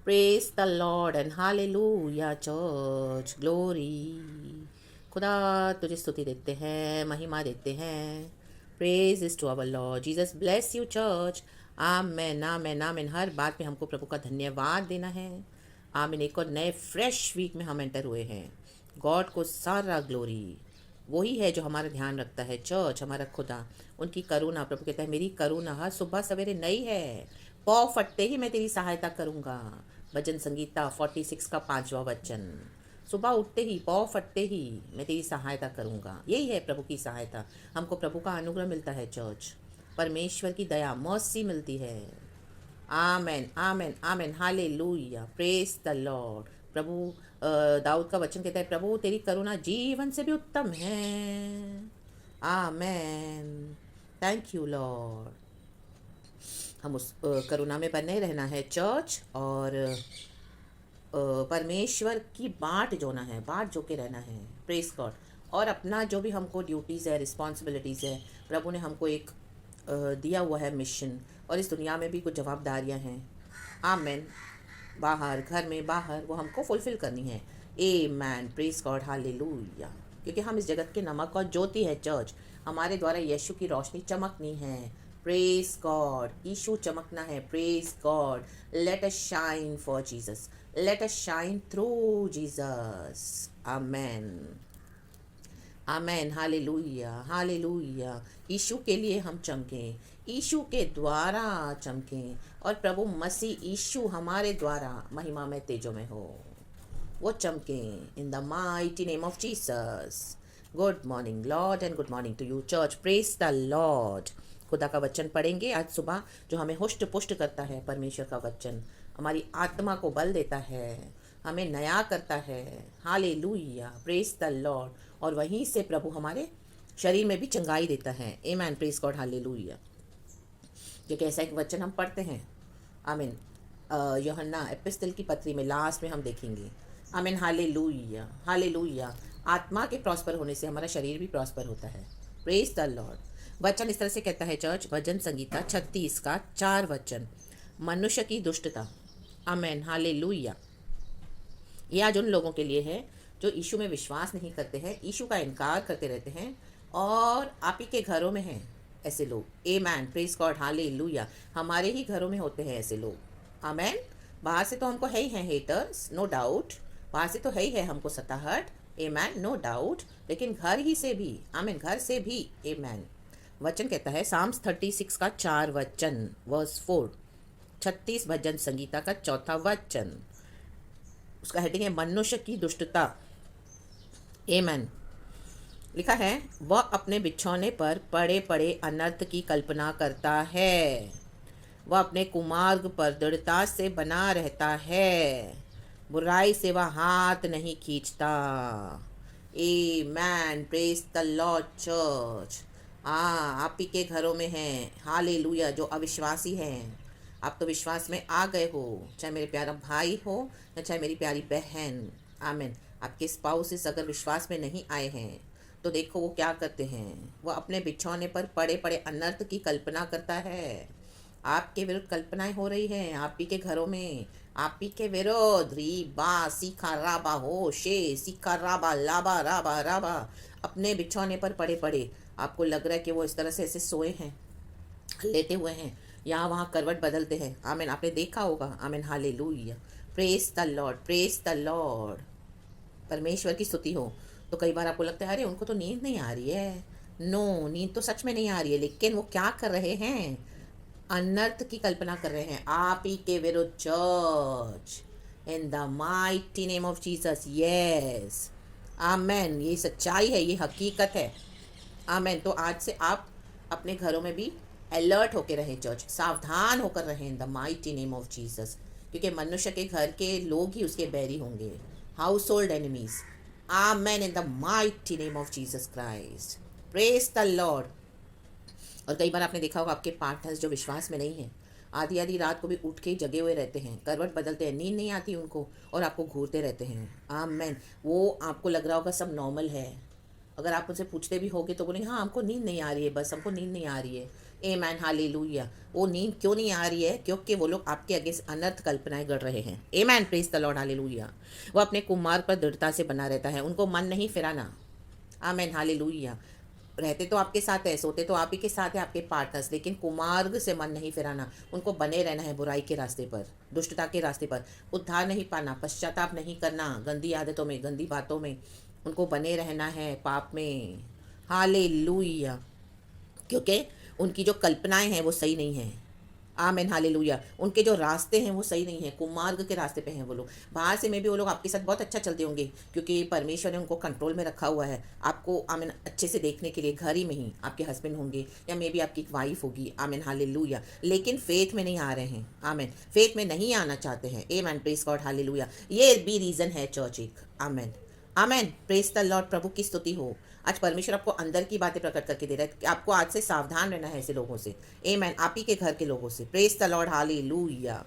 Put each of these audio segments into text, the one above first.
Praise the Lord and hallelujah church glory. खुदा तुझे स्तुति देते हैं, महिमा देते हैं। Praise is to our lord Jesus, bless you church. Amen amen amen. हर बात में हमको प्रभु का धन्यवाद देना है। आमीन। एक और नए फ्रेश वीक में हम एंटर हुए हैं। गॉड को सारा ग्लोरी। वही है जो हमारा ध्यान रखता है। चर्च हमारा खुदा, उनकी करुणा, प्रभु कहता है मेरी करुणा हर सुबह सवेरे नई है। पौ फटते ही मैं तेरी सहायता करूंगा। भजन संगीता 46 का 5वां वचन। सुबह उठते ही, पौ फटते ही मैं तेरी सहायता करूंगा। यही है प्रभु की सहायता। हमको प्रभु का अनुग्रह मिलता है चर्च। परमेश्वर की दया, मर्सी मिलती है। Amen amen amen. Hallelujah. Praise the lord. प्रभु दाऊद का वचन कहता है, प्रभु तेरी करुणा जीवन से भी उत्तम है। आमेन। Thank you Lord. हम उस करुणा में बने रहना है चर्च, और परमेश्वर की बाट जोना है, बाट जो के रहना है। Praise God. और अपना जो भी हमको ड्यूटीज़ है, रिस्पॉन्सिबिलिटीज़ है, प्रभु ने हमको एक दिया हुआ है मिशन, और इस दुनिया में भी कुछ जवाबदारियां हैं। आमेन। बाहर, घर में, बाहर, वो हमको फुलफिल करनी है। A man. Press God. Hallelujah. क्योंकि हम इस जगत के नमक और ज्योति है चर्च। हमारे द्वारा यीशु की रोशनी चमकनी है। Praise God. यीशु चमकना है। Praise God. Let us shine for Jesus. Let us shine through Jesus. Amen amen. Hallelujah hallelujah. Yeshu के लिए हम चमकें, यीशु के द्वारा चमकें, और प्रभु मसीह यीशु हमारे द्वारा महिमा में, तेजों में हो, वो चमकें in the mighty name of Jesus. Good morning Lord and good morning to you church. Praise the Lord. खुदा का वचन पढ़ेंगे आज सुबह, जो हमें हुष्ट पुष्ट करता है। परमेश्वर का वचन हमारी आत्मा को बल देता है, हमें नया करता है। हालेलुया। Praise the Lord. और वहीं से प्रभु हमारे शरीर में भी चंगाई देता है। आमेन। Praise God. हालेलुया। क्योंकि ऐसा एक वचन हम पढ़ते हैं। आमीन। यूहन्ना एपिस्तल की पत्री में लास्ट में हम देखेंगे। आमीन। Hallelujah hallelujah. आत्मा के प्रॉस्पर होने से हमारा शरीर भी प्रॉस्पर होता है। Praise the Lord. वचन इस तरह से कहता है चर्च, भजन संगीता 36 का 4 वचन। मनुष्य की दुष्टता। आमीन। हालेलुया। ये आज उन लोगों के लिए है जो यीशु में विश्वास नहीं करते हैं, यीशु का इनकार करते रहते हैं, और आप ही के घरों में हैं ऐसे लोग। आमेन। Praise God. हालेलुया। हमारे ही घरों में होते हैं ऐसे लोग। आमेन। बाहर से तो हमको है ही हैं हेटर्स, नो डाउट। बाहर से तो है ही है हमको सताहट। आमेन। No doubt. लेकिन घर ही से भी, आमेन, घर से भी। आमेन। वचन कहता है साम्स 36 का 4 वचन, वर्स 4। 36 भजन संगीता का 4था वचन। उसका हेडिंग है मनुष्य की दुष्टता। आमेन। लिखा है, वह अपने बिछौने पर पड़े पड़े अनर्थ की कल्पना करता है। वह अपने कुमार्ग पर दृढ़ता से बना रहता है। बुराई से वह हाथ नहीं खींचता। Amen. Praise the Lord church. आप ही के घरों में हैं। हालेलुया। जो अविश्वासी हैं, आप तो विश्वास में आ गए हो, चाहे मेरे प्यारा भाई हो या चाहे मेरी प्यारी बहन। आमीन। आपके स्पाउसेस अगर विश्वास में नहीं आए हैं, तो देखो वो क्या करते हैं। वो अपने बिछौने पर पड़े पड़े अनर्थ की कल्पना करता है। आपके विरुद्ध कल्पनाएं हो रही हैं, आप ही के घरों में, आप ही के विरुद्ध। रीबा सीखा राबा हो शे सीखा राबा लाबा राबा राबा। अपने बिछौने पर पड़े पड़े आपको लग रहा है कि वो इस तरह से ऐसे सोए हैं, लेटे हुए हैं, यहाँ वहाँ करवट बदलते हैं। आमीन। आपने देखा होगा। आमीन। Hallelujah. Praise the Lord. Praise the Lord. परमेश्वर की स्तुति हो। तो कई बार आपको लगता है अरे उनको तो नींद नहीं आ रही है। नो, नींद तो सच में नहीं आ रही है, लेकिन वो क्या कर रहे हैं? अनर्थ की कल्पना कर रहे हैं आप ही के विरुद्ध church. In the mighty name of Jesus. Yes. Amen. ये सच्चाई है, ये हकीकत है। आमेन। तो आज से आप अपने घरों में भी अलर्ट होकर रहें चर्च, सावधान होकर रहें इन the mighty name of Jesus. क्योंकि मनुष्य के घर के लोग ही उसके बैरी होंगे, house hold enemies. Amen. In the mighty name of Jesus Christ. Praise the Lord. और कई बार आपने देखा होगा आपके पार्टनर्स जो विश्वास में नहीं हैं, आधी आधी रात को भी उठ के जगे हुए रहते हैं, करवट बदलते हैं, नींद नहीं आती उनको, और आपको घूरते रहते हैं। आमेन। वो आपको लग रहा होगा सब नॉर्मल है। अगर आप उनसे पूछते भी होगे तो बोलेंगे हाँ हमको नींद नहीं आ रही है, बस हमको नींद नहीं आ रही है। Amen hallelujah. वो नींद क्यों नहीं आ रही है? क्योंकि वो लोग आपके अगेंस्ट अनर्थ कल्पनाएं गढ़ रहे हैं। आमेन, प्रेज द लॉर्ड हालेलुया। वो अपने कुमार्ग पर दृढ़ता से बना रहता है, उनको मन नहीं फिराना। Amen hallelujah. रहते तो आपके साथ है, सोते तो आप ही के साथ है, आपके पार्टनर्स, लेकिन कुमार्ग से मन नहीं फिराना। उनको बने रहना है बुराई के रास्ते पर, दुष्टता के रास्ते पर। उद्धार नहीं पाना, पश्चाताप नहीं करना, गंदी आदतों में, गंदी बातों में उनको बने रहना है, पाप में। हालेलुया। क्योंकि उनकी जो कल्पनाएं हैं वो सही नहीं हैं। Amen hallelujah. उनके जो रास्ते हैं वो सही नहीं है, कुमार्ग के रास्ते पे हैं वो लोग। बाहर से में भी वो लोग आपके साथ बहुत अच्छा चलते होंगे, क्योंकि परमेश्वर ने उनको कंट्रोल में रखा हुआ है, आपको आमेन अच्छे से देखने के लिए। घर ही में ही आपके हस्बैंड होंगे या मे बी आपकी एक वाइफ होगी। Amen hallelujah. लेकिन फेथ में नहीं आ रहे हैं। आमेन, फेथ में नहीं आना चाहते हैं। आमेन, प्रेज गॉड हालेलुया। ये भी रीज़न है चर्च एक। आमेन आमेन, प्रेज द लॉर्ड। प्रभु की स्तुति हो। आज परमेश्वर आपको अंदर की बातें प्रकट करके दे रहा है कि आपको आज से सावधान रहना है ऐसे लोगों से। आमेन, आप ही के घर के लोगों से। Praise the Lord hallelujah.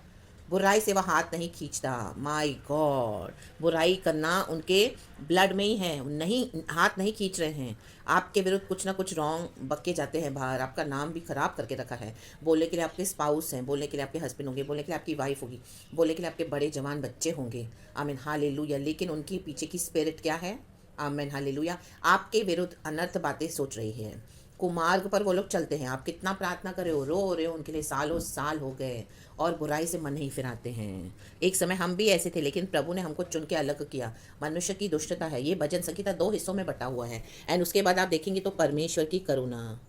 बुराई से वह हाथ नहीं खींचता। माय गॉड, बुराई करना उनके ब्लड में ही है, नहीं, हाथ नहीं खींच रहे हैं। आपके विरुद्ध कुछ ना कुछ रॉन्ग बक्के जाते हैं बाहर, आपका नाम भी खराब करके रखा है। बोलने के लिए आपके स्पाउस हैं, बोलने के लिए आपके हस्बैंड होंगे, बोलने के लिए आपकी वाइफ होगी, बोलने के लिए आपके बड़े जवान बच्चे होंगे। आमीन हालेलुया। लेकिन उनके पीछे की स्पिरिट क्या है? आमीन हालेलुया। आपके विरुद्ध अनर्थ बातें सोच रही है। कुमार्ग पर वो लोग चलते हैं। आप कितना प्रार्थना कर रहे हो उनके लिए, सालों साल हो गए, और बुराई से मन नहीं फिराते हैं। एक समय हम भी ऐसे थे, लेकिन प्रभु ने हमको चुन के अलग किया। मनुष्य की दुष्टता है। ये भजन संहिता 2 हिस्सों में बटा हुआ है। एंड उसके बाद आप देखेंगे तो परमेश्वर की करुणा।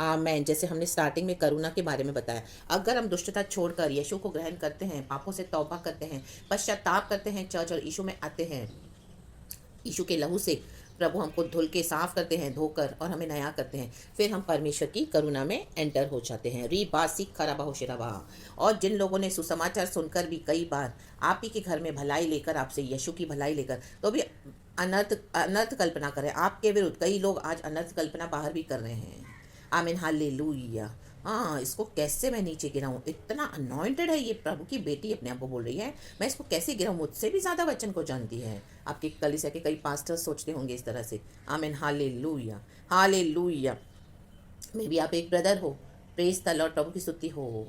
आमेन। जैसे हमने स्टार्टिंग में करुणा के बारे में बताया, अगर हम दुष्टता छोड़कर यीशु को ग्रहण करते हैं, पापों से तौबा करते हैं, पश्चाताप करते हैं, चर्च और यीशु में आते हैं, यीशु के लहू से प्रभु हमको धुल के साफ करते हैं, धोकर, और हमें नया करते हैं, फिर हम परमेश्वर की करुणा में एंटर हो जाते हैं। री बासी खराबा हो शिराबा। और जिन लोगों ने सुसमाचार सुनकर भी कई बार आप ही के घर में भलाई लेकर, आपसे यीशु की भलाई लेकर, तो भी अनर्थ अनर्थ कल्पना करें आपके विरुद्ध। कई लोग आज अनर्थ कल्पना बाहर भी कर रहे हैं। आमीन हालेलुया। हाँ, इसको कैसे मैं नीचे गिराऊं? इतना अनॉइंटेड है ये, प्रभु की बेटी अपने आप को बोल रही है, मैं इसको कैसे गिराऊं? मुझसे भी ज़्यादा वचन को जानती है। आपके कलीसिया के कई पास्टर्स सोचते होंगे इस तरह से। आमीन हालेलुया। हालेलुया। मे बी आप एक ब्रदर हो, प्रेज द लॉर्ड, प्रभु की स्तुति हो।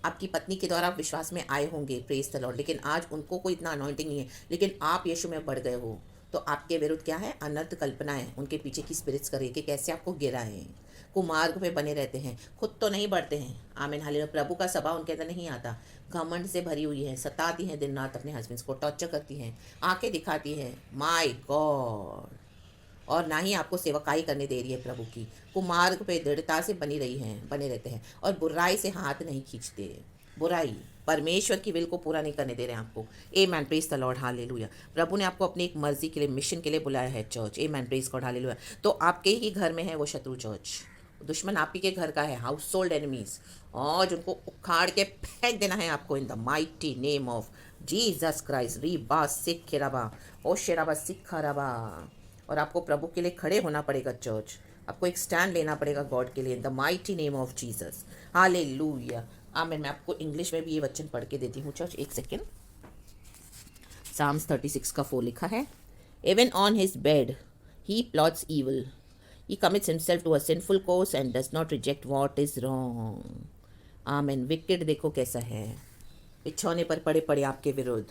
आपकी पत्नी के द्वारा आप विश्वास में आए होंगे, प्रेज द लॉर्ड, लेकिन आज उनको कोई इतना अनॉइंटिंग नहीं है, लेकिन आप यीशु में बढ़ गए हो, तो आपके विरुद्ध क्या है? अनर्थ कल्पनाएं, उनके पीछे की स्पिरिट्स करे कि कैसे आपको गिराएं। कुमार्ग पे बने रहते हैं, खुद तो नहीं बढ़ते हैं। आमीन हालेलुया। प्रभु का सभा उनके अंदर नहीं आता। घमंड से भरी हुई है, सताती हैं दिन रात अपने हस्बैंड्स को, टॉर्चर करती हैं, आंखें दिखाती हैं। My God. और ना ही आपको सेवकाई करने दे रही है प्रभु की। कुमार्ग पे दृढ़ता से बनी रही हैं, बने रहते हैं, और बुराई से हाथ नहीं खींचते। बुराई, परमेश्वर की विल को पूरा नहीं करने दे रहे हैं आपको। आमेन, प्रेज द लॉर्ड हालेलुया। प्रभु ने आपको अपनी एक मर्जी के लिए, मिशन के लिए बुलाया है चर्च। आमेन, प्रेज गॉड हालेलुया। तो आपके ही घर में है वो शत्रु चर्च, दुश्मन आप ही के घर का है, हाउस होल्ड एनिमीज, और जिनको उखाड़ के फेंक देना है आपको इन the mighty name of Jesus Christ. री बा सिख रबा ओ शेराबा सिख रबा। और आपको प्रभु के लिए खड़े होना पड़ेगा चर्च, आपको एक स्टैंड लेना पड़ेगा गॉड के लिए, इन the mighty name of Jesus. Hallelujah. आमीन। मैं आपको इंग्लिश में भी ये वचन पढ़ के देती हूँ चर्च, एक सेकेंड। Psalms 36 का 4 लिखा है, Even on his bed he plots evil. He commits himself to a sinful course and does not reject what is wrong. आमीन। विकेट देखो कैसा है, बिछौने पर पड़े पड़े आपके विरुद्ध।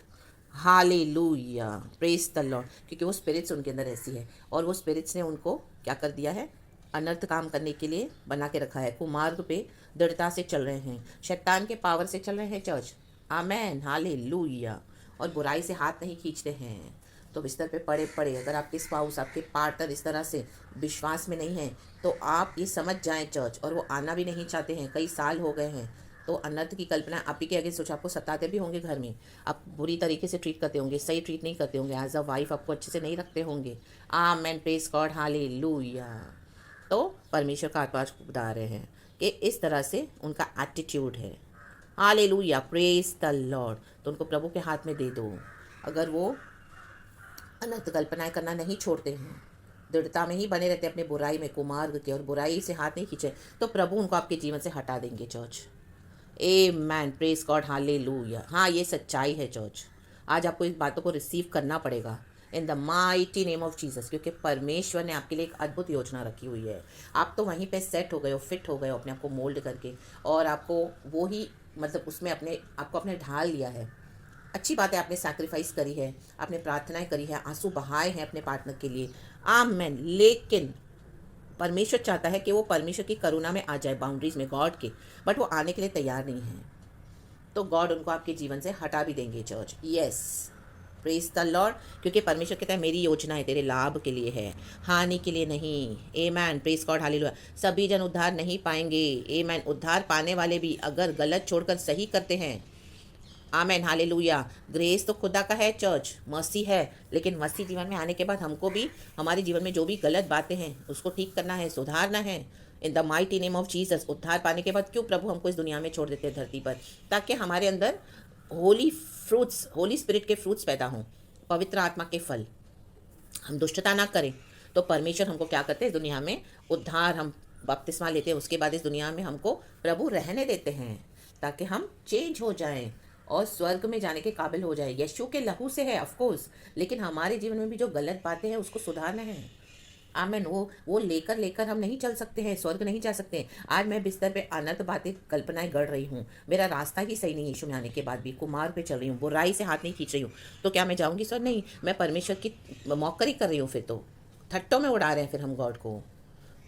Hallelujah, praise the Lord. क्योंकि वो स्पिरिट्स उनके अंदर ऐसी है, और वो स्पिरिट्स ने उनको क्या कर दिया है? अनर्थ काम करने के लिए बना के रखा है। कुमार्ग पे दृढ़ता से चल रहे हैं, शैतान के पावर से चल रहे हैं चर्च। Amen hallelujah. और बुराई से हाथ नहीं खींचते हैं। तो बिस्तर पे पड़े पड़े, अगर आपके स्पाउस, आपके पार्टनर इस तरह से विश्वास में नहीं है, तो आप ये समझ जाएं चर्च, और वो आना भी नहीं चाहते हैं, कई साल हो गए हैं, तो अनर्थ की कल्पना आप ही के आगे सोच, आपको सताते भी होंगे घर में, आप बुरी तरीके से ट्रीट करते होंगे, सही ट्रीट नहीं करते होंगे, एज अ वाइफ आपको अच्छे से नहीं रखते होंगे। आमेन, प्रेज गॉड हालेलुया। तो परमेश्वर का आत्मा बता रहे हैं कि इस तरह से उनका एटीट्यूड है। Hallelujah, praise the Lord. तो उनको प्रभु के हाथ में दे दो। अगर वो अनर्थ कल्पनाएं करना नहीं छोड़ते हैं, दृढ़ता में ही बने रहते हैं अपने बुराई में, कुमार्ग के, और बुराई से हाथ नहीं खींचे, तो प्रभु उनको आपके जीवन से हटा देंगे चर्च। आमेन, प्रेज गॉड हालेलुया। हाँ, ये सच्चाई है चर्च। आज आपको इस बातों को रिसीव करना पड़ेगा। इन the mighty name of Jesus, क्योंकि परमेश्वर ने आपके लिए एक अद्भुत योजना रखी हुई है। आप तो वहीं पे सेट हो गए हो, फिट हो गए हो अपने आप को मोल्ड करके, और आपको वो ही मतलब उसमें आपने ढाल लिया है। अच्छी बात है, आपने सैक्रिफाइस करी है, आपने प्रार्थनाएं करी है, आंसू बहाए हैं अपने पार्टनर के लिए, आमेन। लेकिन परमेश्वर चाहता है कि वो परमेश्वर की करुणा में आ जाए, बाउंड्रीज में गॉड के, बट वो आने के लिए तैयार नहीं है। तो गॉड उनको आपके जीवन से हटा भी देंगे church. Yes, praise the Lord, क्योंकि परमेश्वर कहता है मेरी योजनाएं तेरे लाभ के लिए है, हानि के लिए नहीं। आमेन, प्रेज गॉड, हालेलुया। सभी जन उद्धार नहीं पाएंगे। आमेन। उद्धार पाने वाले भी अगर गलत छोड़कर सही करते हैं, आमेन, हालेलुया। ग्रेस तो खुदा का है चर्च, मर्सी है, लेकिन मर्सी जीवन में आने के बाद हमको भी हमारे जीवन में जो भी गलत बातें हैं उसको ठीक करना है, सुधारना है। इन the mighty name of Jesus, उद्धार पाने के बाद क्यों प्रभु हमको इस दुनिया में छोड़ देते हैं धरती पर, ताकि हमारे अंदर होली फ्रूट्स, होली स्पिरिट के फ्रूट्स पैदा हों, पवित्र आत्मा के फल, हम दुष्टता ना करें। तो परमेश्वर हमको क्या करते हैं, दुनिया में उद्धार, हम बपतिस्मा लेते हैं, उसके बाद इस दुनिया में हमको प्रभु रहने देते हैं ताकि हम चेंज हो जाएं और स्वर्ग में जाने के काबिल हो जाए। यीशु के लहू से है ऑफ कोर्स, लेकिन हमारे जीवन में भी जो गलत बातें हैं उसको सुधारना है। आमेन। वो लेकर हम नहीं चल सकते हैं, स्वर्ग नहीं जा सकते। आज मैं बिस्तर पे अनर्थ बातें, कल्पनाएं गढ़ रही हूँ, मेरा रास्ता ही सही नहीं है, यीशु में आने के बाद भी कुमार पे चल रही हूँ, बुराई से हाथ नहीं खींच रही हूँ, तो क्या मैं जाऊँगी स्वर्ग? नहीं, मैं परमेश्वर की मौकरी कर रही हूँ। फिर तो थट्टों में उड़ा रहे हैं फिर हम गॉड को।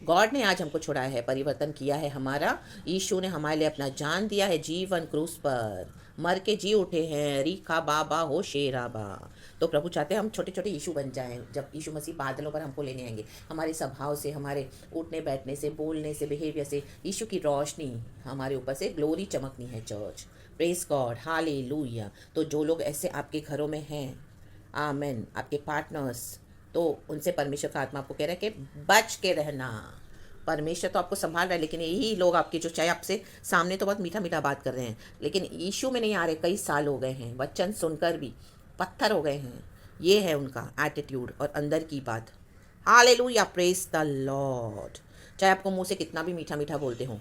गॉड ने आज हमको छुड़ाया है, परिवर्तन किया है हमारा। यीशु ने हमारे लिए अपना जान दिया है, जीवन क्रूस पर मर के जी उठे हैं, रीखा बाबा हो शेराबा। तो प्रभु चाहते हैं हम छोटे छोटे यीशु बन जाएं। जब यीशु मसीह बादलों पर हमको लेने आएंगे, हमारे स्वभाव से, हमारे उठने बैठने से, बोलने से, बिहेवियर से यीशु की रोशनी हमारे ऊपर से ग्लोरी चमकनी है चर्च। Praise God, hallelujah. तो जो लोग ऐसे आपके घरों में हैं, आमेन, आपके पार्टनर्स, तो उनसे परमेश्वर का आत्मा आपको कह रहा है कि बच के रहना। परमेश्वर तो आपको संभाल रहा है, लेकिन यही लोग आपके जो चाहे आपसे सामने तो बहुत मीठा मीठा बात कर रहे हैं, लेकिन यीशु में नहीं आ रहे, कई साल हो गए हैं, वचन सुनकर भी पत्थर हो गए हैं। ये है उनका एटीट्यूड और अंदर की बात। Hallelujah, praise the Lord. चाहे आपको मुंह से कितना भी मीठा मीठा बोलते हो,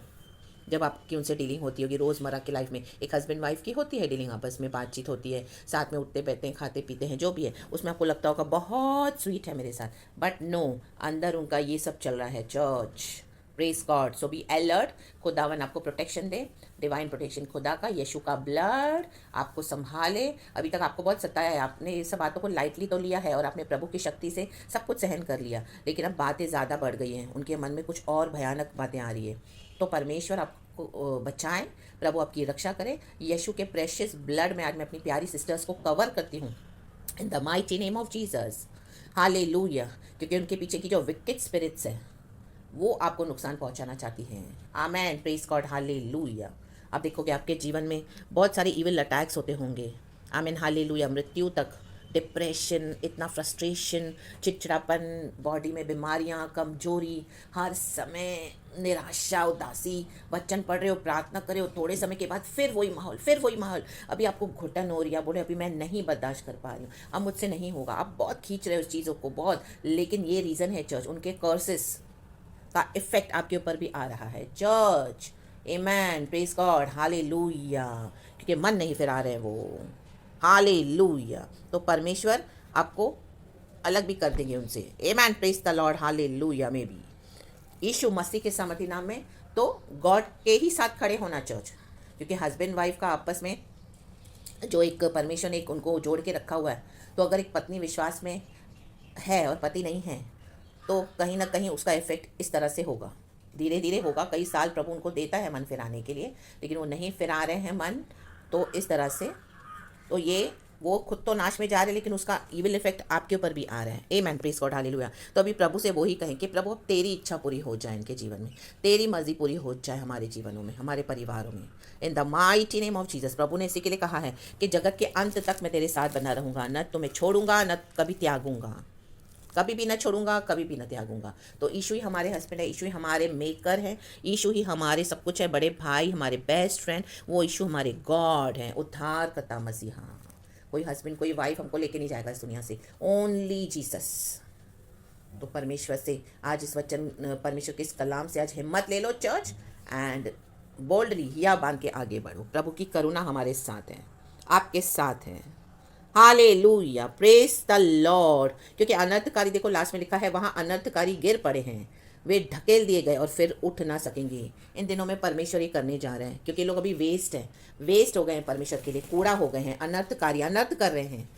जब आपकी उनसे डीलिंग होती होगी रोज़मर्रा की लाइफ में, एक हस्बैंड वाइफ की होती है डीलिंग, आपस में बातचीत होती है, साथ में उठते बैठते हैं, खाते पीते हैं, जो भी है, उसमें आपको लगता होगा बहुत स्वीट है मेरे साथ, बट नो, अंदर उनका ये सब चल रहा है church. Praise God. So be alert. खुदावन आपको प्रोटेक्शन दे, डिवाइन प्रोटेक्शन खुदा का, यीशु का ब्लड आपको संभाले। अभी तक आपको बहुत सताया है, आपने ये सब बातों को लाइटली तो लिया है और आपने प्रभु की शक्ति से सब कुछ सहन कर लिया, लेकिन अब बातें ज़्यादा बढ़ गई हैं, उनके मन में कुछ और भयानक बातें आ रही है। तो परमेश्वर आपको बचाएं, प्रभु आपकी रक्षा करें। यीशु के प्रेशियस ब्लड में आज मैं अपनी प्यारी सिस्टर्स को कवर करती हूँ इन the mighty name of Jesus. Hallelujah. क्योंकि उनके पीछे की जो विकेट स्पिरिट्स हैं वो आपको नुकसान पहुंचाना चाहती हैं। आमेन, प्रेज गॉड, हालेलुया। आप देखोगे आपके जीवन में बहुत सारे इविल अटैक्स होते होंगे। आमेन, हालेलुया। मृत्यु तक, डिप्रेशन, इतना फ्रस्ट्रेशन, चिड़चिड़ापन, बॉडी में बीमारियां, कमजोरी, हर समय निराशा, उदासी, वचन पढ़ रहे हो, प्रार्थना कर रहे हो, थोड़े समय के बाद फिर वही माहौल, फिर वही माहौल। अभी आपको घुटन हो रही है, बोले अभी मैं नहीं बर्दाश्त कर पा रही हूँ, अब मुझसे नहीं होगा, आप बहुत खींच रहे हो उस चीज़ों को बहुत, लेकिन ये रीज़न है चर्च, उनके कर्सेस का इफेक्ट आपके ऊपर भी आ रहा है चर्च। आमेन, प्रेज गॉड, हालेलुया। क्योंकि मन नहीं फिरा रहे हैं वो। हालेलुया। तो परमेश्वर आपको अलग भी कर देंगे उनसे। आमेन, प्रेज द लॉर्ड, हालेलुया। में भी यीशु मसीह के सामर्थी नाम में तो गॉड के ही साथ खड़े होना चर्च, क्योंकि हस्बैंड वाइफ का आपस में जो एक परमेश्वर ने एक उनको जोड़ के रखा हुआ है, तो अगर एक पत्नी विश्वास में है और पति नहीं है, तो कहीं ना कहीं उसका इफेक्ट इस तरह से होगा, धीरे धीरे होगा। कई साल प्रभु उनको देता है मन फिराने के लिए, लेकिन वो नहीं फिरा रहे हैं मन, तो इस तरह से तो ये वो खुद तो नाश में जा रहे हैं, लेकिन उसका इविल इफेक्ट आपके ऊपर भी आ रहा है। Amen, praise God, hallelujah. तो अभी प्रभु से वो ही कहें कि प्रभु अब तेरी इच्छा पूरी हो जाए इनके जीवन में, तेरी मर्जी पूरी हो जाए हमारे जीवनों में, हमारे परिवारों में, in the mighty name of Jesus. प्रभु ने इसी के लिए कहा है कि जगत के अंत तक मैं तेरे साथ बना रहूंगा, न तुम्हें छोड़ूंगा, न कभी त्यागूंगा, कभी भी न छोड़ूंगा, कभी भी न त्यागूंगा। तो यीशु ही हमारे हस्बैंड है, यीशु ही हमारे मेकर हैं, यीशु ही हमारे सब कुछ है, बड़े भाई, हमारे बेस्ट फ्रेंड, वो यीशु हमारे गॉड हैं, उद्धार करता मसीहा। कोई हस्बैंड, कोई वाइफ हमको लेके नहीं जाएगा इस दुनिया से, ओनली जीसस। तो परमेश्वर से आज इस वचन, परमेश्वर के इस कलाम से आज हिम्मत ले लो चर्च, एंड बोल्डली हिया बांध के आगे बढ़ो। प्रभु की करुणा हमारे साथ है, आपके साथ है। Hallelujah, praise the Lord. क्योंकि अनर्थकारी, देखो लास्ट में लिखा है वहाँ अनर्थकारी गिर पड़े हैं, वे ढकेल दिए गए और फिर उठ ना सकेंगे। इन दिनों में परमेश्वर ये करने जा रहे हैं, क्योंकि लोग अभी वेस्ट हैं, वेस्ट हो गए हैं, परमेश्वर के लिए कूड़ा हो गए हैं, अनर्थकारी अनर्थ कर रहे हैं।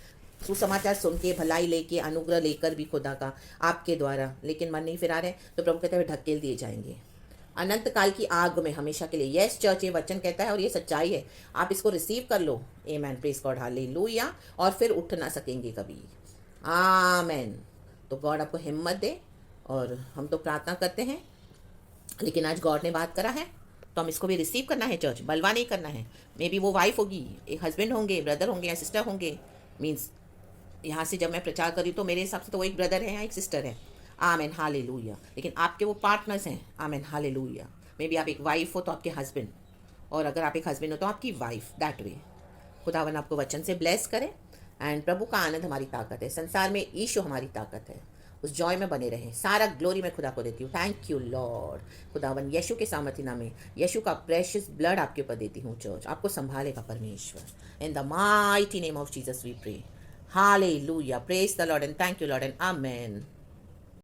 सुसमाचार सुन के, भलाई लेके, अनुग्रह लेकर भी खुदा का आपके द्वारा, लेकिन मन नहीं फिरा रहे, तो प्रभु कहते हैं वे ढकेल दिए जाएंगे अनंत काल की आग में हमेशा के लिए। यस चर्च, ये वचन कहता है और ये सच्चाई है, आप इसको रिसीव कर लो। आमेन, प्रेज गॉड, हालेलुया। और फिर उठ ना सकेंगे कभी। आमेन। तो गॉड आपको हिम्मत दे, और हम तो प्रार्थना करते हैं, लेकिन आज गॉड ने बात करा है तो हम इसको भी रिसीव करना है चर्च, बलवा नहीं करना है। मे बी वो वाइफ होगी, एक हस्बैंड होंगे, ब्रदर होंगे या सिस्टर होंगे। मीन्स यहाँ से जब मैं प्रचार करी तो मेरे हिसाब से तो वो एक ब्रदर है या एक सिस्टर है। आमेन, हालेलुया। लेकिन आपके वो पार्टनर्स हैं। आमेन, हालेलुया। मे बी आप एक वाइफ हो तो आपके हस्बैंड, और अगर आप एक हस्बैंड हो तो आपकी वाइफ, दैट वे। खुदावन आपको वचन से ब्लेस करे। एंड प्रभु का आनंद हमारी ताकत है, संसार में ईशु हमारी ताकत है। उस जॉय में बने रहें। सारा ग्लोरी मैं खुदा को देती हूँ। Thank you Lord. खुदावन यीशु के सामर्थ्य नाम में, यीशु का प्रेशियस ब्लड आपके ऊपर देती हूँ। चर्च आपको संभालेगा परमेश्वर। In the mighty name of Jesus we pray. Hallelujah, praise the Lord and thank you Lord and amen.